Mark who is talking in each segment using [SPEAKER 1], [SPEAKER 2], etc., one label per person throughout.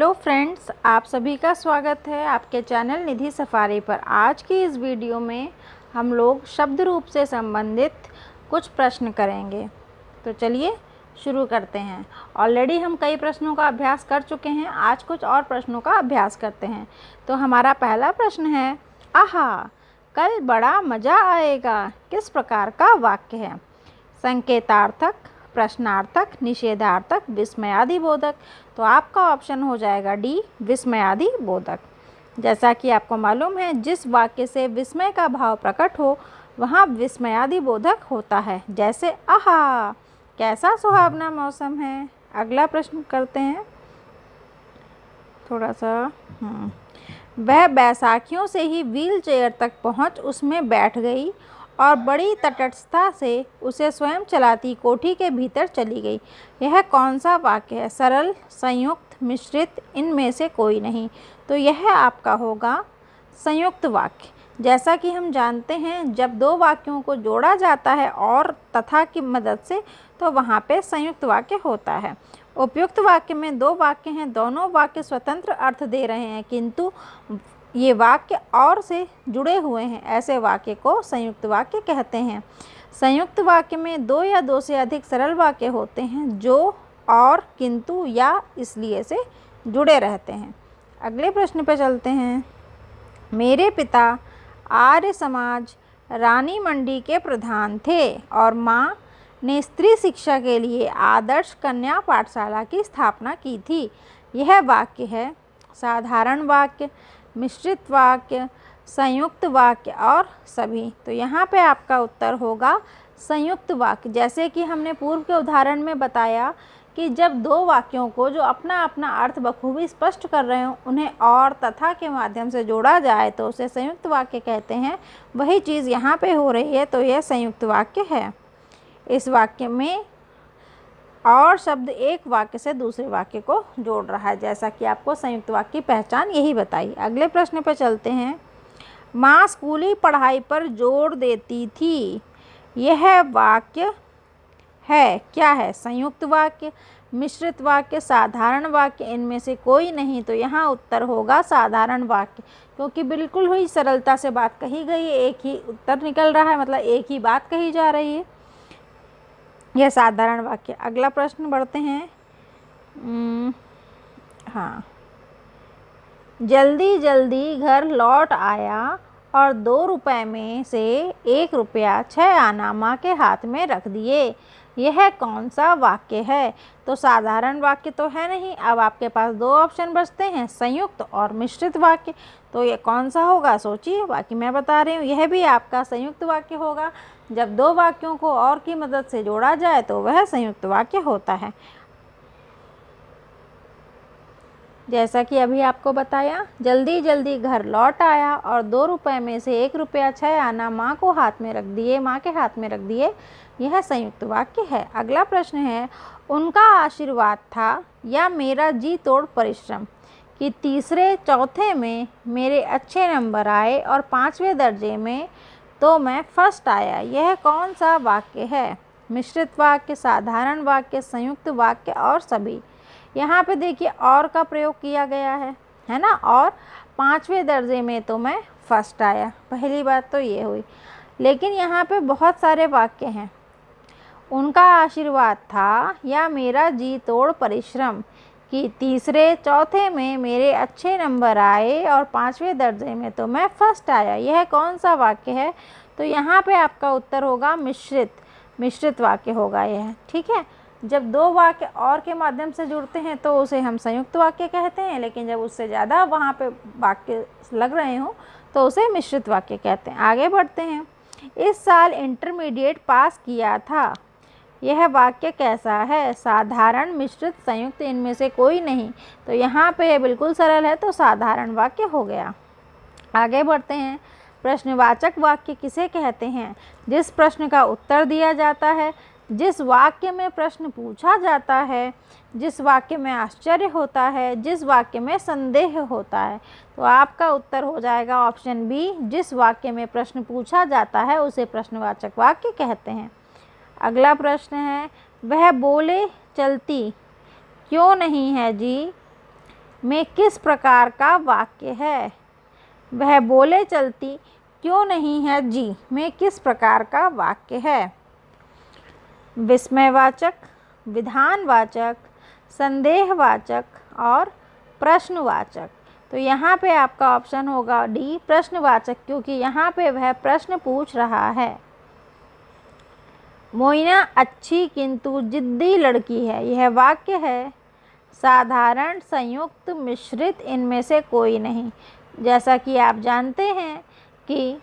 [SPEAKER 1] Hello friends, आप सभी का स्वागत है आपके चैनल निधि सफारी पर। आज की इस वीडियो में हम लोग शब्द रूप से संबंधित कुछ प्रश्न करेंगे। तो चलिए शुरू करते हैं। ऑलरेडी हम कई प्रश्नों का अभ्यास कर चुके हैं, आज कुछ और प्रश्नों का अभ्यास करते हैं। तो हमारा पहला प्रश्न है, आहा कल बड़ा मज़ा आएगा किस प्रकार का वाक्य है? संकेतार्थक, प्रश्नार्थक, निषेधार्थक, विस्मयादिबोधक। तो आपका ऑप्शन हो जाएगा डी, विस्मयादिबोधक। जैसा कि आपको मालूम है, जिस वाक्य से विस्मय का भाव प्रकट हो वहाँ विस्मयादिबोधक होता है। जैसे आहा कैसा सुहावना मौसम है। अगला प्रश्न करते हैं थोड़ा सा। वह बैसाखियों से ही व्हील चेयर तक पहुँच उसमें बैठ गई और बड़ी तटस्थता से उसे स्वयं चलाती कोठी के भीतर चली गई। यह कौन सा वाक्य है? सरल, संयुक्त, मिश्रित, इनमें से कोई नहीं। तो यह आपका होगा संयुक्त वाक्य। जैसा कि हम जानते हैं, जब दो वाक्यों को जोड़ा जाता है और तथा की मदद से, तो वहाँ पे संयुक्त वाक्य होता है। उपयुक्त वाक्य में दो वाक्य हैं, दोनों वाक्य स्वतंत्र अर्थ दे रहे हैं किंतु ये वाक्य और से जुड़े हुए हैं, ऐसे वाक्य को संयुक्त वाक्य कहते हैं। संयुक्त वाक्य में दो या दो से अधिक सरल वाक्य होते हैं जो और, किंतु या इसलिए से जुड़े रहते हैं। अगले प्रश्न पर चलते हैं। मेरे पिता आर्य समाज रानी मंडी के प्रधान थे और माँ ने स्त्री शिक्षा के लिए आदर्श कन्या पाठशाला की स्थापना की थी। यह वाक्य है साधारण वाक्य, मिश्रित वाक्य, संयुक्त वाक्य और सभी। तो यहाँ पे आपका उत्तर होगा संयुक्त वाक्य। जैसे कि हमने पूर्व के उदाहरण में बताया कि जब दो वाक्यों को जो अपना अपना अर्थ बखूबी स्पष्ट कर रहे हो उन्हें और तथा के माध्यम से जोड़ा जाए तो उसे संयुक्त वाक्य कहते हैं। वही चीज़ यहाँ पे हो रही है, तो यह संयुक्त वाक्य है। इस वाक्य में और शब्द एक वाक्य से दूसरे वाक्य को जोड़ रहा है, जैसा कि आपको संयुक्त वाक्य की पहचान यही बताई। अगले प्रश्न पर चलते हैं। माँ स्कूली पढ़ाई पर जोर देती थी। यह वाक्य है क्या है? संयुक्त वाक्य, मिश्रित वाक्य, साधारण वाक्य, इनमें से कोई नहीं। तो यहाँ उत्तर होगा साधारण वाक्य, क्योंकि बिल्कुल ही सरलता से बात कही गई है, एक ही उत्तर निकल रहा है, मतलब एक ही बात कही जा रही है। यह साधारण वाक्य। अगला प्रश्न बढ़ते हैं। हाँ, जल्दी जल्दी घर लौट आया और 2 रुपए में से 1 रुपया 6 आना माँ के हाथ में रख दिए। यह कौन सा वाक्य है? तो साधारण वाक्य तो है नहीं। अब आपके पास दो ऑप्शन बचते हैं, संयुक्त और मिश्रित वाक्य। तो ये कौन सा होगा? सोचिए, बाकी मैं बता रही हूँ। यह भी आपका संयुक्त वाक्य होगा। जब दो वाक्यों को और की मदद से जोड़ा जाए तो वह संयुक्त वाक्य होता है। जैसा कि अभी आपको बताया, जल्दी जल्दी घर लौट आया और 2 रुपए में से 1 रुपया 6 आना माँ को हाथ में रख दिए, माँ के हाथ में रख दिए। यह संयुक्त वाक्य है। अगला प्रश्न है, उनका आशीर्वाद था या मेरा जी तोड़ परिश्रम कि तीसरे चौथे में मेरे अच्छे नंबर आए और 5वें दर्जे में तो मैं फर्स्ट आया। यह कौन सा वाक्य है? मिश्रित वाक्य, साधारण वाक्य, संयुक्त वाक्य और सभी। यहाँ पे देखिए और का प्रयोग किया गया है ना। और 5वें दर्जे में तो मैं फर्स्ट आया, पहली बात तो ये हुई। लेकिन यहाँ पे बहुत सारे वाक्य हैं। उनका आशीर्वाद था या मेरा जी तोड़ परिश्रम कि तीसरे चौथे में मेरे अच्छे नंबर आए और 5वें दर्जे में तो मैं फर्स्ट आया। यह कौन सा वाक्य है? तो यहाँ पे आपका उत्तर होगा मिश्रित वाक्य होगा यह। ठीक है, जब दो वाक्य और के माध्यम से जुड़ते हैं तो उसे हम संयुक्त वाक्य कहते हैं, लेकिन जब उससे ज़्यादा वहाँ पे वाक्य लग रहे हों तो उसे मिश्रित वाक्य कहते हैं। आगे बढ़ते हैं। इस साल इंटरमीडिएट पास किया था। यह वाक्य कैसा है? साधारण, मिश्रित, संयुक्त, इनमें से कोई नहीं। तो यहाँ पे बिल्कुल सरल है, तो साधारण वाक्य हो गया। आगे बढ़ते हैं। प्रश्नवाचक वाक्य किसे कहते हैं? जिस प्रश्न का उत्तर दिया जाता है, जिस वाक्य में प्रश्न पूछा जाता है, जिस वाक्य में आश्चर्य होता है, जिस वाक्य में संदेह होता है। तो आपका उत्तर हो जाएगा ऑप्शन बी, जिस वाक्य में प्रश्न पूछा जाता है उसे प्रश्नवाचक वाक्य कहते हैं। अगला प्रश्न है, वह बोले चलती क्यों नहीं है जी? में किस प्रकार का वाक्य है? वह बोले चलती क्यों नहीं है जी में किस प्रकार का वाक्य है? विस्मयवाचक, विधानवाचक, संदेहवाचक और प्रश्नवाचक। तो यहाँ पे आपका ऑप्शन होगा डी प्रश्नवाचक, क्योंकि यहाँ पे वह प्रश्न पूछ रहा है। मोइना अच्छी किंतु जिद्दी लड़की है, यह वाक्य है साधारण, संयुक्त, मिश्रित, इनमें से कोई नहीं। जैसा कि आप जानते हैं कि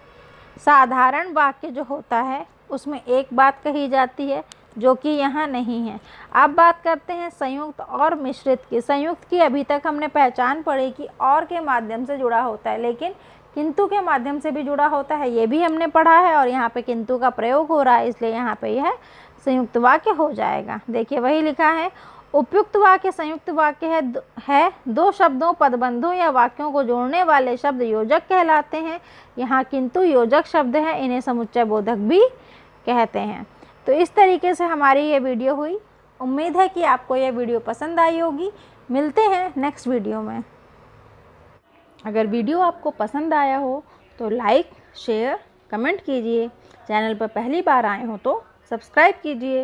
[SPEAKER 1] साधारण वाक्य जो होता है उसमें एक बात कही जाती है जो कि यहाँ नहीं है। अब बात करते हैं संयुक्त और मिश्रित की। संयुक्त की अभी तक हमने पहचान पढ़ी कि और के माध्यम से जुड़ा होता है, लेकिन किंतु के माध्यम से भी जुड़ा होता है, ये भी हमने पढ़ा है। और यहाँ पे किंतु का प्रयोग हो रहा है, इसलिए यहाँ पे यह संयुक्त वाक्य हो जाएगा। देखिए वही लिखा है, उपयुक्त वाक्य संयुक्त वाक्य है। दो शब्दों, पदबंधों या वाक्यों को जोड़ने वाले शब्द योजक कहलाते हैं। यहाँ किंतु योजक शब्द है, इन्हें समुच्चय बोधक भी कहते हैं। तो इस तरीके से हमारी ये वीडियो हुई। उम्मीद है कि आपको ये वीडियो पसंद आई होगी। मिलते हैं नेक्स्ट वीडियो में। अगर वीडियो आपको पसंद आया हो तो लाइक, शेयर, कमेंट कीजिए। चैनल पर पहली बार आए हो तो सब्सक्राइब कीजिए।